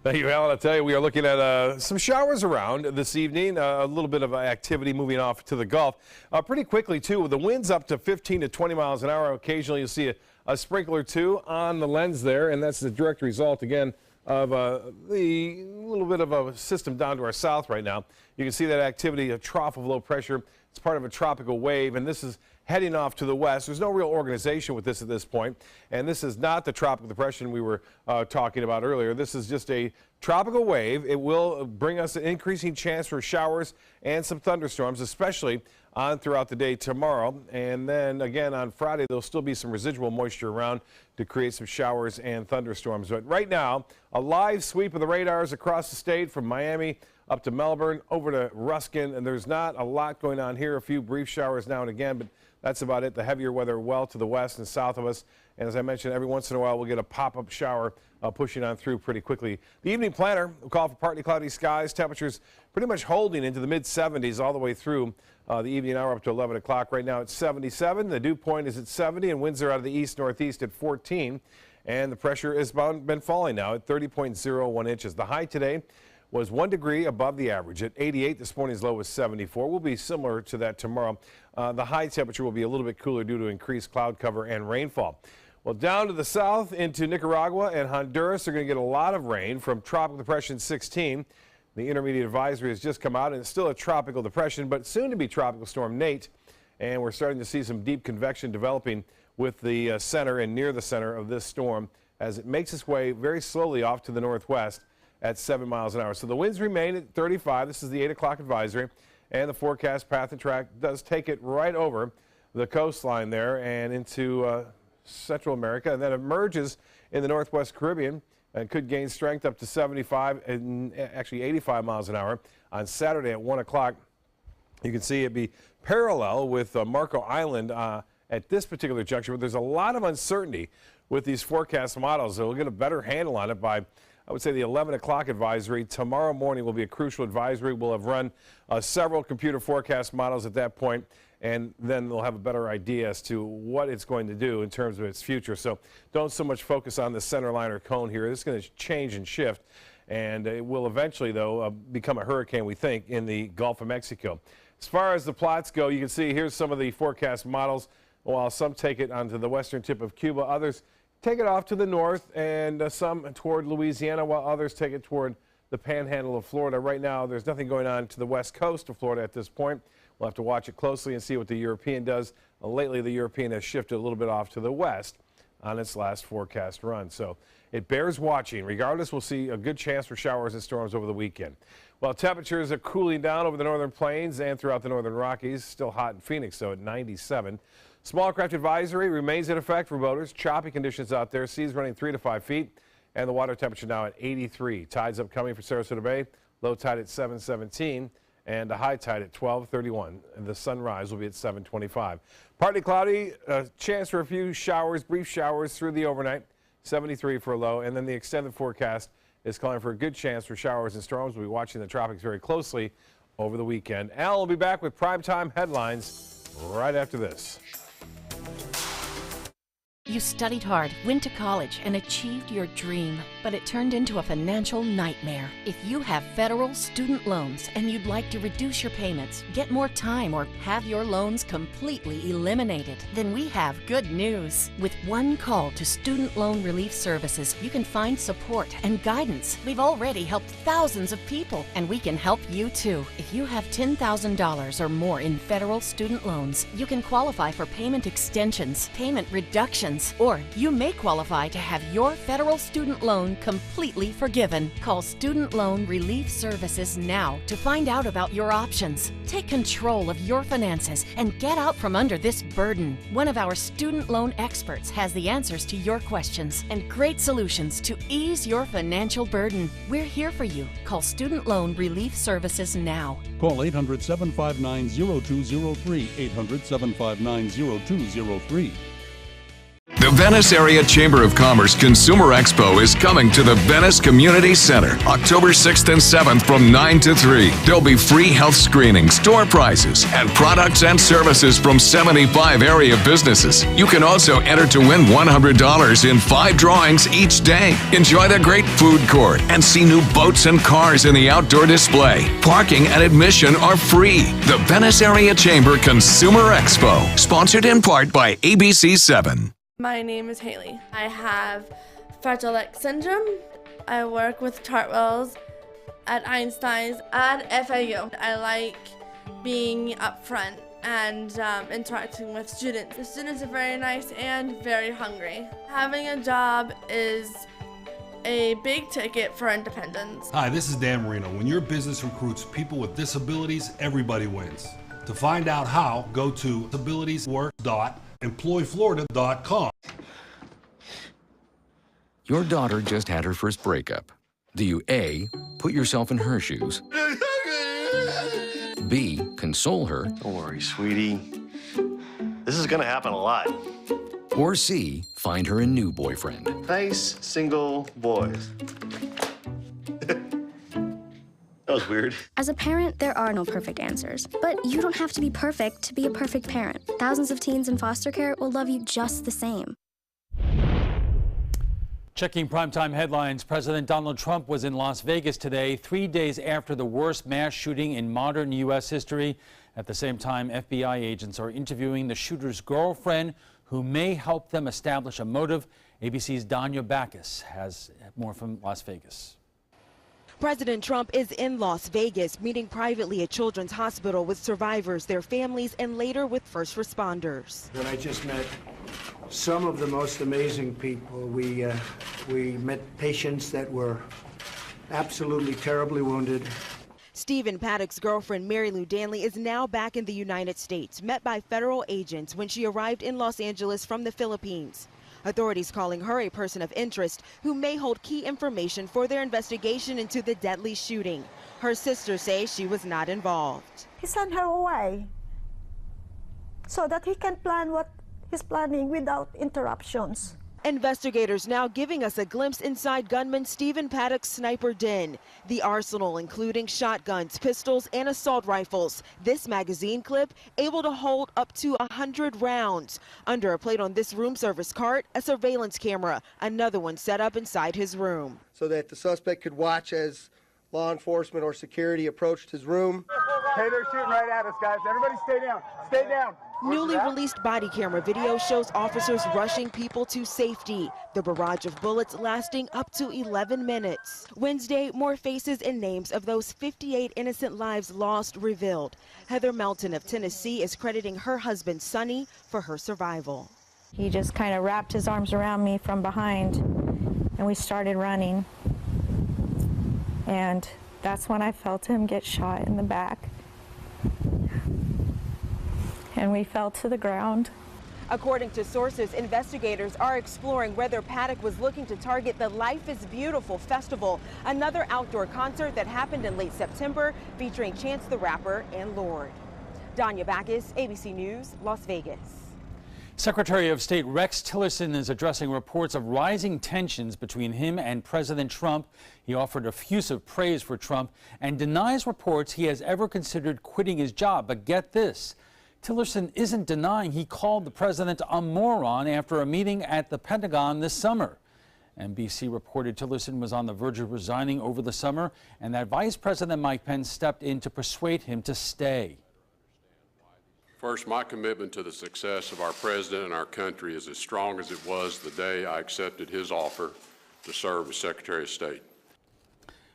Thank you, Alan. I'll tell you, we are looking at some showers around this evening, a little bit of activity moving off to the Gulf. Pretty quickly, too, with the winds up to 15 to 20 miles an hour. Occasionally, you'll see a sprinkler or two on the lens there, and that's the direct result, again, of the little bit of a system down to our south right now. You can see that activity, a trough of low pressure. It's part of a tropical wave, and this is heading off to the west. There's no real organization with this at this point, and this is not the tropical depression we were talking about earlier. This is just a tropical wave. It will bring us an increasing chance for showers and some thunderstorms, especially on throughout the day tomorrow. And then again on Friday, there'll still be some residual moisture around to create some showers and thunderstorms. But right now, a live sweep of the radars across the state from Miami up to Melbourne, over to Ruskin, and there's not a lot going on here. A few brief showers now and again, but that's about it. The heavier weather well to the west and south of us. And as I mentioned, every once in a while we'll get a pop-up shower pushing on through pretty quickly. The evening planner will call for partly cloudy skies. Temperatures pretty much holding into the mid-70s all the way through the evening hour up to 11 o'clock. Right now it's 77. The dew point is at 70, and winds are out of the east-northeast at 14. And the pressure has been falling now at 30.01 inches. The high today was 1 degree above the average at 88. This morning's low was 74. Will be similar to that tomorrow. The high temperature will be a little bit cooler due to increased cloud cover and rainfall. Well, down to the south into Nicaragua and Honduras, they're going to get a lot of rain from Tropical Depression 16. The intermediate advisory has just come out, and it's still a tropical depression, but soon to be Tropical Storm Nate. And we're starting to see some deep convection developing with the center and near the center of this storm as it makes its way very slowly off to the northwest at 7 miles an hour. So the winds remain at 35. This is the 8 o'clock advisory, and the forecast path and track does take it right over the coastline there and into Central America, and then emerges in the northwest Caribbean and could gain strength up to 75 and actually 85 miles an hour on Saturday at 1 o'clock. You can see it be parallel with Marco Island at this particular juncture, but there's a lot of uncertainty with these forecast models. So we'll get a better handle on it by, I would say, the 11 o'clock advisory. Tomorrow morning will be a crucial advisory. We'll have run several computer forecast models at that point, and then they'll have a better idea as to what it's going to do in terms of its future. So don't so much focus on the center line or cone here. It's going to change and shift, and it will eventually, though, become a hurricane, we think, in the Gulf of Mexico. As far as the plots go, you can see here's some of the forecast models. While some take it onto the western tip of Cuba, others take it off to the north, and some toward Louisiana, while others take it toward the panhandle of Florida. Right now, there's nothing going on to the west coast of Florida at this point. We'll have to watch it closely and see what the European does. Lately, the European has shifted a little bit off to the west on its last forecast run. So it bears watching. Regardless, we'll see a good chance for showers and storms over the weekend. Well, temperatures are cooling down over the northern plains and throughout the northern Rockies. Still hot in Phoenix, though, at 97. Small craft advisory remains in effect for boaters. Choppy conditions out there. Seas running 3 to 5 feet. And the water temperature now at 83. Tides upcoming for Sarasota Bay. Low tide at 7:17. And a high tide at 12:31. And the sunrise will be at 7:25. Partly cloudy, a chance for a few showers, brief showers through the overnight. 73 for a low. And then the extended forecast is calling for a good chance for showers and storms. We'll be watching the tropics very closely over the weekend. Al will be back with primetime headlines right after this. You studied hard, went to college, and achieved your dream, but it turned into a financial nightmare. If you have federal student loans and you'd like to reduce your payments, get more time, or have your loans completely eliminated, then we have good news. With one call to Student Loan Relief Services, you can find support and guidance. We've already helped thousands of people, and we can help you too. If you have $10,000 or more in federal student loans, you can qualify for payment extensions, payment reductions, or you may qualify to have your federal student loan completely forgiven. Call Student Loan Relief Services now to find out about your options. Take control of your finances and get out from under this burden. One of our student loan experts has the answers to your questions and great solutions to ease your financial burden. We're here for you. Call Student Loan Relief Services now. Call 800-759-0203, 800-759-0203. The Venice Area Chamber of Commerce Consumer Expo is coming to the Venice Community Center October 6th and 7th from 9 to 3. There'll be free health screenings, door prizes, and products and services from 75 area businesses. You can also enter to win $100 in 5 drawings each day. Enjoy the great food court and see new boats and cars in the outdoor display. Parking and admission are free. The Venice Area Chamber Consumer Expo, sponsored in part by ABC7. My name is Haley. I have Fragile X syndrome. I work with Chartwells at Einstein's at FAU. I like being up front and interacting with students. The students are very nice and very hungry. Having a job is a big ticket for independence. Hi, this is Dan Marino. When your business recruits people with disabilities, everybody wins. To find out how, go to abilitieswork.employflorida.com. Your daughter just had her first breakup. Do you A, put yourself in her shoes? B, console her? Don't worry, sweetie. This is gonna happen a lot. Or C, find her a new boyfriend? Nice, single boys. That was weird. As a parent, there are no perfect answers. But you don't have to be perfect to be a perfect parent. Thousands of teens in foster care will love you just the same. Checking primetime headlines, President Donald Trump was in Las Vegas today, 3 days after the worst mass shooting in modern U.S. history. At the same time, FBI agents are interviewing the shooter's girlfriend, who may help them establish a motive. ABC's Danya Backus has more from Las Vegas. President Trump is in Las Vegas, meeting privately at Children's Hospital with survivors, their families, and later with first responders. And I just met some of the most amazing people. We met patients that were absolutely terribly wounded. Stephen Paddock's girlfriend, Mary Lou Danley, is now back in the United States, met by federal agents when she arrived in Los Angeles from the Philippines. Authorities calling her a person of interest who may hold key information for their investigation into the deadly shooting. Her sisters say she was not involved. He sent her away so that he can plan what he's planning without interruptions. Investigators now giving us a glimpse inside gunman Stephen Paddock's sniper den. The arsenal including shotguns, pistols, and assault rifles. This magazine clip able to hold up to 100 rounds. Under a plate on this room service cart, a surveillance camera, another one set up inside his room. So that the suspect could watch as law enforcement or security approached his room. Hey, they're shooting right at us, guys. Everybody stay down. Stay down. Newly released body camera video shows officers rushing people to safety. The barrage of bullets lasting up to 11 minutes. Wednesday, more faces and names of those 58 innocent lives lost revealed. Heather Melton of Tennessee is crediting her husband, Sonny, for her survival. He just kind of wrapped his arms around me from behind, and we started running. And that's when I felt him get shot in the back. And we fell to the ground. According to sources, investigators are exploring whether Paddock was looking to target the Life is Beautiful festival, another outdoor concert that happened in late September featuring Chance the Rapper and Lorde. Danya Backus, ABC News, Las Vegas. Secretary of State Rex Tillerson is addressing reports of rising tensions between him and President Trump. He offered effusive praise for Trump and denies reports he has ever considered quitting his job. But get this. Tillerson isn't denying he called the president a moron after a meeting at the Pentagon this summer. NBC reported Tillerson was on the verge of resigning over the summer and that Vice President Mike Pence stepped in to persuade him to stay. First, my commitment to the success of our president and our country is as strong as it was the day I accepted his offer to serve as Secretary of State.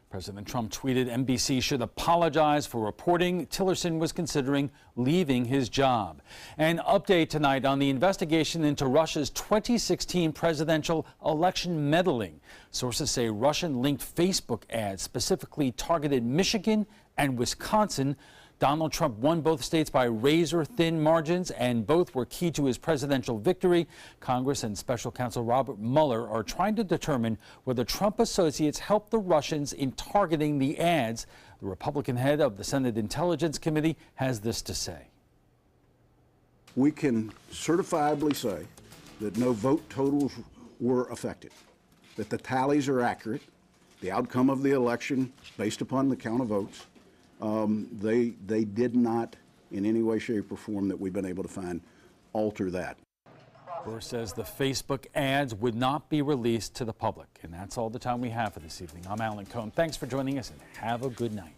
President Trump tweeted NBC should apologize for reporting Tillerson was considering leaving his job. An update tonight on the investigation into Russia's 2016 presidential election meddling. Sources say Russian-linked Facebook ads specifically targeted Michigan and Wisconsin. Donald Trump won both states by razor-thin margins, and both were key to his presidential victory. Congress and Special Counsel Robert Mueller are trying to determine whether Trump associates helped the Russians in targeting the ads. The Republican head of the Senate Intelligence Committee has this to say. We can certifiably say that no vote totals were affected, that the tallies are accurate, the outcome of the election based upon the count of votes. They did not in any way, shape, or form that we've been able to find alter that. Burr says the Facebook ads would not be released to the public. And that's all the time we have for this evening. I'm Alan Cohn. Thanks for joining us and have a good night.